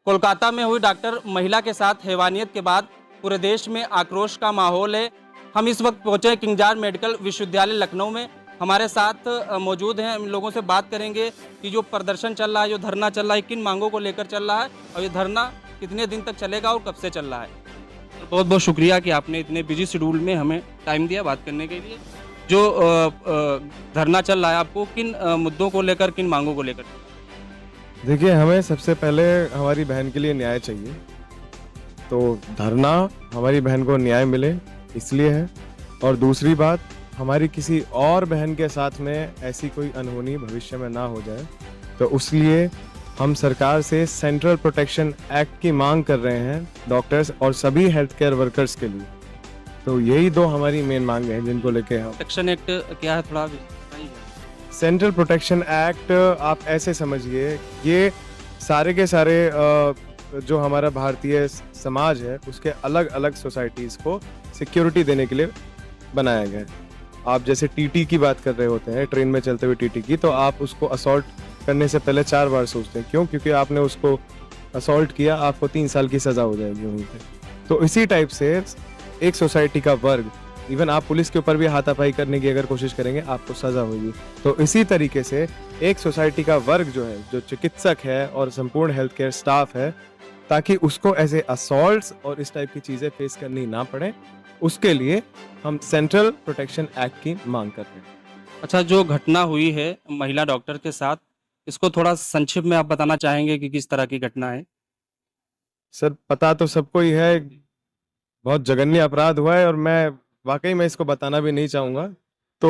कोलकाता में हुई डॉक्टर महिला के साथ हैवानियत के बाद पूरे देश में आक्रोश का माहौल है। हम इस वक्त पहुंचे किंग जॉर्ज मेडिकल विश्वविद्यालय लखनऊ में। हमारे साथ मौजूद हैं, हम लोगों से बात करेंगे कि जो प्रदर्शन चल रहा है, जो धरना चल रहा है, किन मांगों को लेकर चल रहा है और ये धरना कितने दिन तक चलेगा और कब से चल रहा है। बहुत बहुत शुक्रिया कि आपने इतने बिजी शेड्यूल में हमें टाइम दिया बात करने के लिए। जो धरना चल रहा है, आपको किन मुद्दों को लेकर, किन मांगों को लेकर? देखिए, हमें सबसे पहले हमारी बहन के लिए न्याय चाहिए। तो धरना हमारी बहन को न्याय मिले इसलिए है, और दूसरी बात, हमारी किसी और बहन के साथ में ऐसी कोई अनहोनी भविष्य में ना हो जाए, तो उसलिए हम सरकार से सेंट्रल प्रोटेक्शन एक्ट की मांग कर रहे हैं डॉक्टर्स और सभी हेल्थ केयर वर्कर्स के लिए। तो यही दो हमारी मेन मांग हैं जिनको लेके हम। प्रोटेक्शन एक्ट क्या है, थोड़ा सेंट्रल प्रोटेक्शन एक्ट आप ऐसे समझिए, ये सारे के सारे जो हमारा भारतीय समाज है उसके अलग अलग सोसाइटीज़ को सिक्योरिटी देने के लिए बनाया गया है। आप जैसे टीटी की बात कर रहे होते हैं, ट्रेन में चलते हुए टीटी की, तो आप उसको असॉल्ट करने से पहले 4 बार सोचते हैं। क्यों? क्योंकि आपने उसको असॉल्ट किया, आपको 3 साल की सज़ा हो जाएगी वहीं पे। तो इसी टाइप से एक सोसाइटी का वर्ग, इवन आप पुलिस के ऊपर भी हाथापाई करने की अगर कोशिश करेंगे आपको सजा होगी। तो इसी तरीके से एक सोसाइटी का वर्ग जो है, जो चिकित्सक है और संपूर्ण हेल्थ केयर स्टाफ है, ताकि उसको ऐसे असॉल्ट्स और इस टाइप की चीज़ें फेस करनी ना पड़े, उसके लिए हम सेंट्रल प्रोटेक्शन एक्ट की मांग कर रहे हैं। अच्छा, जो घटना हुई है महिला डॉक्टर के साथ, इसको थोड़ा संक्षिप्त में आप बताना चाहेंगे कि किस तरह की घटना है? सर, पता तो सबको ही है, बहुत जघन्य अपराध हुआ है और मैं वाकई में इसको बताना भी नहीं चाहूँगा। तो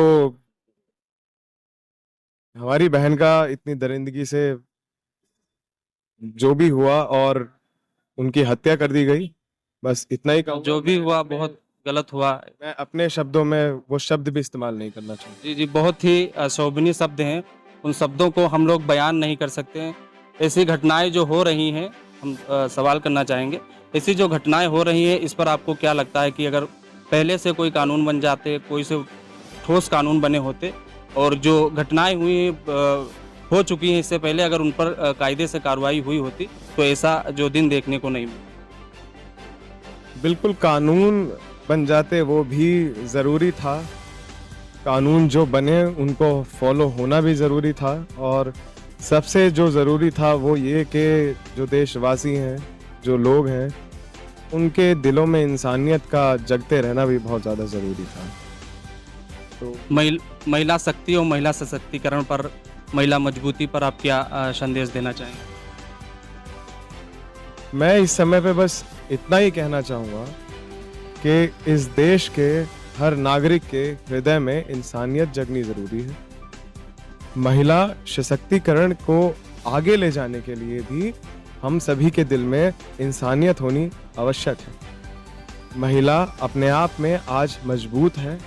हमारी बहन का इतनी दरिंदगी से जो भी हुआ और उनकी हत्या कर दी गई, बस इतना ही कहूँगा। जो भी हुआ बहुत गलत हुआ। मैं अपने शब्दों में वो शब्द भी इस्तेमाल नहीं करना चाहूँगा। जी जी, बहुत ही शोभनीय शब्द हैं, उन शब्दों को हम लोग बयान नहीं कर सकते हैं। ऐसी घटनाएं जो हो रही हैं, हम सवाल करना चाहेंगे, ऐसी जो घटनाएं हो रही हैं, इस पर आपको क्या लगता है कि अगर पहले से कोई कानून बन जाते, कोई से ठोस कानून बने होते, और जो घटनाएं हुई हो चुकी हैं इससे पहले, अगर उन पर कायदे से कार्रवाई हुई होती, तो ऐसा जो दिन देखने को नहीं मिला? बिल्कुल, कानून बन जाते वो भी ज़रूरी था। कानून जो बने उनको फॉलो होना भी ज़रूरी था, और सबसे जो ज़रूरी था वो ये कि जो देशवासी हैं, जो लोग हैं, उनके दिलों में इंसानियत का जगते रहना भी बहुत ज़्यादा ज़रूरी था। तो महिला शक्ति और महिला सशक्तिकरण पर, महिला मजबूती पर आप क्या संदेश देना चाहेंगे? मैं इस समय पे बस इतना ही कहना चाहूँगा कि इस देश के हर नागरिक के हृदय में इंसानियत जगनी ज़रूरी है। महिला सशक्तिकरण को आगे ले जाने के लिए भी हम सभी के दिल में इंसानियत होनी आवश्यक है। महिला अपने आप में आज मजबूत है,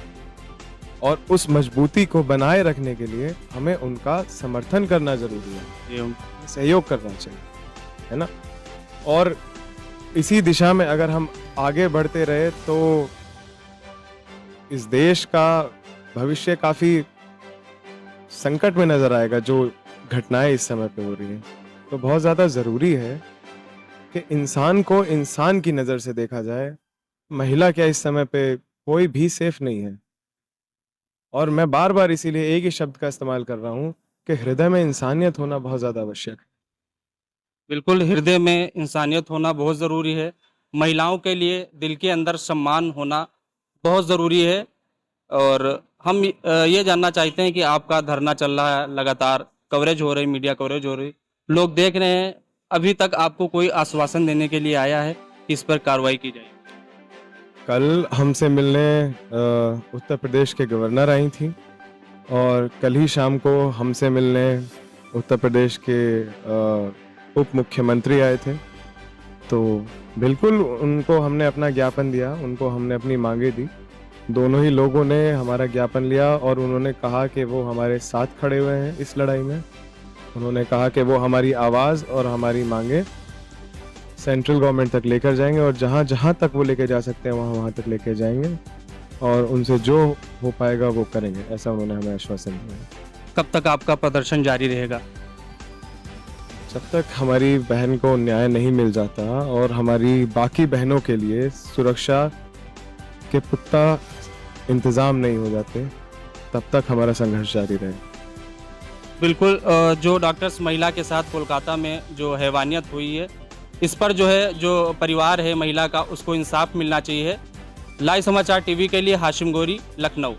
और उस मजबूती को बनाए रखने के लिए हमें उनका समर्थन करना ज़रूरी है, सहयोग करना चाहिए, है ना? और इसी दिशा में अगर हम आगे बढ़ते रहे तो इस देश का भविष्य काफ़ी संकट में नज़र आएगा। जो घटनाएं इस समय पे हो रही हैं, तो बहुत ज़्यादा ज़रूरी है कि इंसान को इंसान की नज़र से देखा जाए। महिला क्या, इस समय पे कोई भी सेफ नहीं है। और मैं बार बार इसीलिए एक ही शब्द का इस्तेमाल कर रहा हूँ कि हृदय में इंसानियत होना बहुत ज़्यादा आवश्यक है। बिल्कुल, हृदय में इंसानियत होना बहुत ज़रूरी है। महिलाओं के लिए दिल के अंदर सम्मान होना बहुत ज़रूरी है। और हम ये जानना चाहते हैं कि आपका धरना चल रहा है, लगातार कवरेज हो रही, मीडिया कवरेज हो रही, लोग देख रहे हैं, अभी तक आपको कोई आश्वासन देने के लिए आया है कि इस पर कार्रवाई की जाएगी? कल हमसे मिलने उत्तर प्रदेश के गवर्नर आई थी, और कल ही शाम को हमसे मिलने उत्तर प्रदेश के उप मुख्यमंत्री आए थे। तो बिल्कुल उनको हमने अपना ज्ञापन दिया, उनको हमने अपनी मांगे दी। दोनों ही लोगों ने हमारा ज्ञापन लिया और उन्होंने कहा कि वो हमारे साथ खड़े हुए हैं इस लड़ाई में। उन्होंने कहा कि वो हमारी आवाज़ और हमारी मांगे सेंट्रल गवर्नमेंट तक लेकर जाएंगे, और जहाँ जहाँ तक वो लेके जा सकते हैं वहाँ वहाँ तक लेके जाएंगे, और उनसे जो हो पाएगा वो करेंगे, ऐसा उन्होंने हमें आश्वासन दिया। कब तक आपका प्रदर्शन जारी रहेगा? जब तक हमारी बहन को न्याय नहीं मिल जाता और हमारी बाकी बहनों के लिए सुरक्षा के पुख्ता इंतज़ाम नहीं हो जाते, तब तक हमारा संघर्ष जारी रहेगा। बिल्कुल, जो डॉक्टर्स महिला के साथ कोलकाता में जो हैवानियत हुई है, इस पर जो है जो परिवार है महिला का उसको इंसाफ मिलना चाहिए। लाइव समाचार टीवी के लिए हाशिम गोरी, लखनऊ।